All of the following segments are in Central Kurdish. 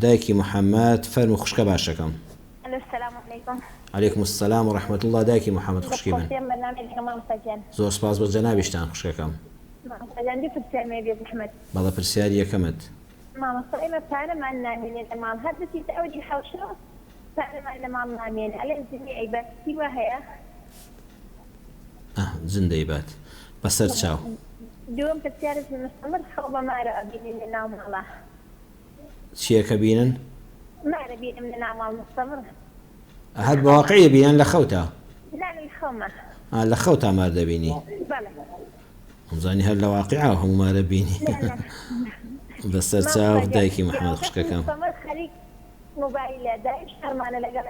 دایکی محەممەد فەرمو خوشکە باشەکەم. السلام عليكم. عليكم السلام ورحمة الله. دایکی محەممەد خوشکی من. زۆر سپاس بۆ جەنابیشتان خوشکەکەم. بەڵێ پرسیاری یەکەمت. مامۆستا ئێمە پارەمان نامێنێت لە ماڵ هەر بچیت ئەوجی حەوشەوە پارەمان لە ماڵ نامێنێ ئەلێ زنی ئەیبەتی وە هەیە؟ زندەی بات بەسەر چاو. دووەم پرسیارت مستەمر خەو بە مارە ئەبینین لە ناو ماڵە. چیەکە بینن؟ مارە بینم لە ناو ماڵ مستەمر. هەر بە واقعی بینن لە خەوتە؟ لا لە خەومە. لە خەوتا مار دەبینی؟ بەڵێ. ئەمزانی هەر لە واقعا هەموو مارە بینی. بەسەر چاو دایکی محەممەد خوشکەکەم. خەریک موبایلە دایش هەرمانە لەگەڵ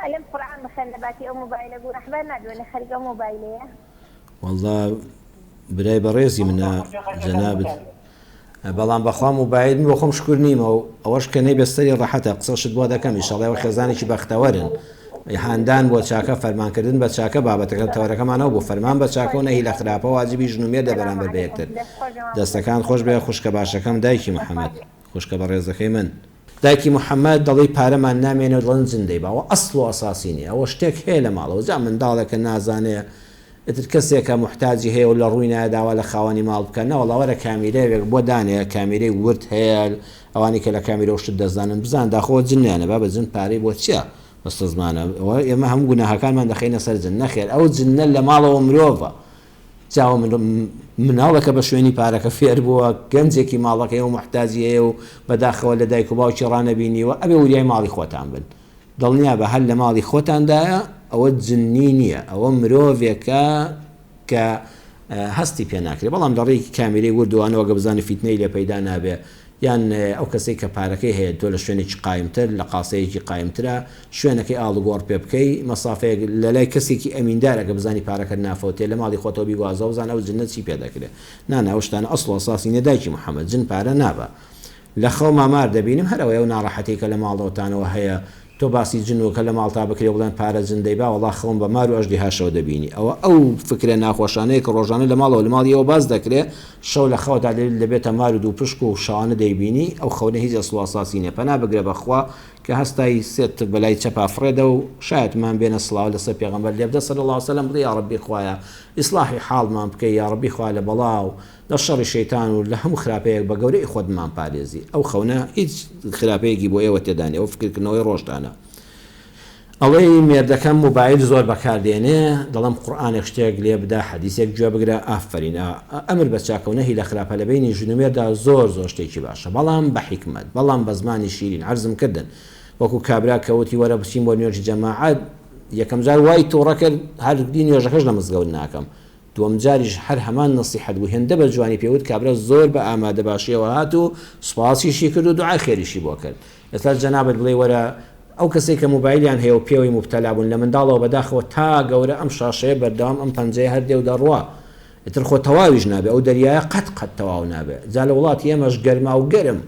ئەلم قورئان بخەن لەباتی ئەو موبایلە بوو ڕەحبەر نادوێنێ خەریک ئەو موبایلەیە؟ وەڵڵا برای بەڕێزی منە جەنابت بەڵام بەخوا موبایل بۆ خۆم شکر نیمە و ئەوەش کە نەی بەستەری ڕەحەتە قسەشت بۆ دەکەم ئینشەڵڵا ئێوە خێزانێکی بەختەوەرن هاندان بۆ چاکە فەرمانکردن بە چاکە بابەتەکە تەوەرەکەمانەوە بۆ فەرمان بە چاکە و نەهی لە خراپە واجبی ژنومێر دە بەرامبەر بە یەکتر. دەستەکان خۆش بێ خوشکە باشەکەم دایکی محەممەد خوشکە بە ڕێزەکەی من. دایکی محەممەد دەڵی پارەمان نامێنێت دڵن زندەی باوە ئەسڵ و ئەساسینی ئەوە شتێک هەیە لە ماڵەوە جا منداڵێکە نازانێ ئتر کەسێکە محتاجی هەیە و لە ڕووی نایداوا لە خاوەنی ماڵ بکەن نەوەڵاوەرە کامیرەیەک بۆ دانەیە کامیرەی ورد هەیە ئەوانی کە لە کامیرە شت دەزانن بزان داخۆ جنیانە با بە جن پارەی بۆ چییە بەستە زمانە ئێمە هەموو گوناهەکانمان دەخینە سەر جن نەخێر ئەو جنە لە ماڵەوە مرۆڤە جاوە مناڵەکە بە شوێنی پارەکە فێر بووە گەنجێکی ماڵەکەی و محتاجی هەیە و بەداخەوە لە دایک و باوکی ڕانەبینیوە ئەبێ وریای ماڵی خۆتان بن دڵنیا بە هەر لە ماڵی خۆتاندایە ئەوە جننی نییە ئەوە مرۆڤێکە کە هەستی پێ ناکرێت بەڵام دەڕێکی کامیرەی وردوانەوە گە بزانانی فیتنەی لێ پەیدا نابێ یان ئەو کەسەی کە پارەکەی هەیە تۆ لە شوێنێکی قایمتر لە قاسەیەکی قایمترە شوێنەکەی ئاڵوگۆڕ پێ بکەی مەسافەیەک لە لای کەسێکی ئەمیندارەکە بزانی پارەکە نافەوتێ لە ماڵی خۆتەوە بیگوازە و بزانە ئەو جنە چی پێ دەکرێت نانە ئەو شتانە ئەسڵ و ئەساسی نیە دایکی محەممەد جن پارە نابە لە خەو مامار دەبینم هەرەوەی ئەو ناڕەحەتەی کە لە ماڵەوەتانەوە هەیە تۆ باسی جنوکە لە ماڵتا بکرێ بڵێن پارە جندەی با وڵا خەوم بە مار و ئەژدی هاشەوە دەبینی ئەو فکرە ناخۆشانەیە کە ڕۆژانە لە ماڵەوە لە ماڵی ئەوە باز دەکرێت شەو لە خەوەدا لەبێتە مار و دوو پشک و شەوانە دەیبینی ئەو خەونە هیچ ئەسڵ و ئەساسی نیە پەنا بگرێ بەخوا کە هەستای سێت بەلای چەپافرێدە و شایەتمان بێنە سڵاو لەسەر پێغەمبەر لێ بدە سەڵی الله علیه وسلم بڵێ یا ڕەبی خوایە ئیسلاحی حاڵمان بکەی یا ڕەبی خوا لە بەڵاو لە شەڕی شەیتان و لە هەموو خراپەیەک بە گەورەی خۆتمان پارێزی ئەو خەونە هیچ خراپەیەکی بۆ ئێوە تێدانێ ئەو فکرکردنەوەی ڕۆژدانە ئەڵێ مێردەکەم موبایل زۆر بەکاردێنێ دەڵم قورئانێک شتێک لێ بدا حەدیثێک گوێ بگرە ئافرین ئەمر بە چاکە و نەهی لە خراپە لە بینی ژن و مێردا زۆر شتێکی باشە بەڵام بە حیکمەت بەڵام بە زمانی شیرین عەرزم کردن وەکو کابرا کەوتی وەرە بچین بۆ نوێژی جەماعەت یەکەم جار وای تۆڕە کرد هەر نوێژەکەش لە مزگەوت ناکەم دووەم جاریش هەر هەمان نەسیحەت بوو هێندە بە جوانی پێوت کابرا زۆر بە ئامادە باشیەوە هات و سوپاسیشی کرد و دوعای خێریشی بۆ کرد ئێستا جەنابەت بڵێ وەرە ئەو کەسێک کە موبایلیان هەیە و پێوەی مبتەلا بوون لە منداڵەوە بەداخەوە تا گەورە ئەم شاشەیە بەردەوام ئەم پەنجەیە هەردێ و دەڕوا ئیتر خۆ تەواویش نابێ ئەو دەریایە قەت تەواو نابێ جا لە وڵاتی ئێمەش گەرما و گەرم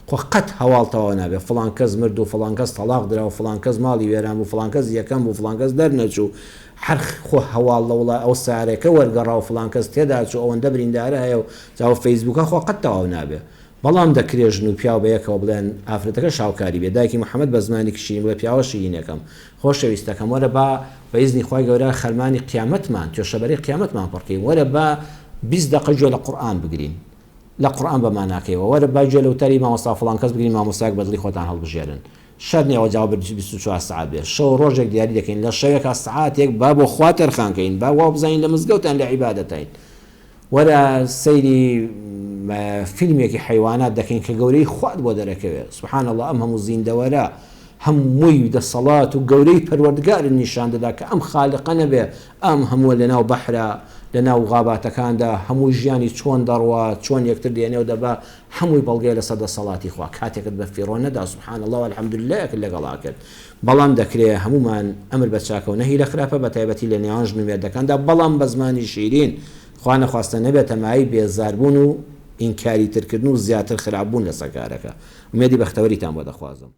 خۆ قەت هەواڵ تەواو نابێ فڵان کەس مرد و فڵان کەس تەلاق درا و فڵان کەس ماڵی وێران بوو فڵان کەس یەکەم بوو فڵان کەس دەرنەچوو هەر خۆ هەواڵ لە وڵا ئەو سارێکە وەرگەڕا و فڵان کەس تێدا چوو ئەوەندە بریندارە هەیە و جاوە فەیسبووکە خۆ قەت تەواو نابێ بەڵام دەکرێ ژن و پیا بە یەکەوە بڵێن ئافرەتەکە شاوکاری بێ دایکی محەممەد بە زمانی کشین بڵێ پیاوە شیرینەکەم خۆشەویستەکەم وەرە با بە ئیزنی خوای گەورە خەرمانی قیامەتمان توێشەبەری قیامەتمان پڕکەین وەرە با 20 دقیقە گوێ لە قورئان بگرین لە قورئان بەمان ناکەیەوە وەرە با گوێ لە وتاری مامۆستا فڵان کەس بگرین مامۆستاک بەدڵی خۆتان هەڵبژێرن شەر نییە جواب 24 ساعت بێ شەو ڕۆژێک دیاری دەکەین لە شەوێکا ساعاتێک با بۆ خوا تەرخانکەین با وا بزانین لە مزگەوتان لە عیبادەتین وەرە سەیری فیلمێکی حیوانات دەکەین کە گەورەی خوات بۆ دەرەکەوێت سبحان الله ئەم هەموو زیندەوەرە هەمووی دەسەڵات و گەورەی پەروەردگارن نیشان دەدا کە ئەم خالقە نەبێ ئەم هەمووە لەناو بەحرا لەناو غاباتەکاندا هەموو ژیانی چۆن دەڕوا چۆن یەکتر دێنێ و دەبا هەمووی بەڵگەیە لەسەر دەسەڵاتی خوا کاتێکت بە فیڕۆ نەدا سبحان الله والحەمدولله یەکت لەگەڵا کرد بەڵام دەکرێت هەمومان ئەمر بە چاکە و نەهی لە خراپە بە تایبەتی لە نێوان ژن و مێردەکاندا بەڵام بە زمانی شیرین خوا نەخواستە نەبێتە مای بێزاربوون و ئینکاری ترکردن و زیاتر خراپبوون لە سەکارەکە ومێدی بەختەوەریتان بۆ دەخوازم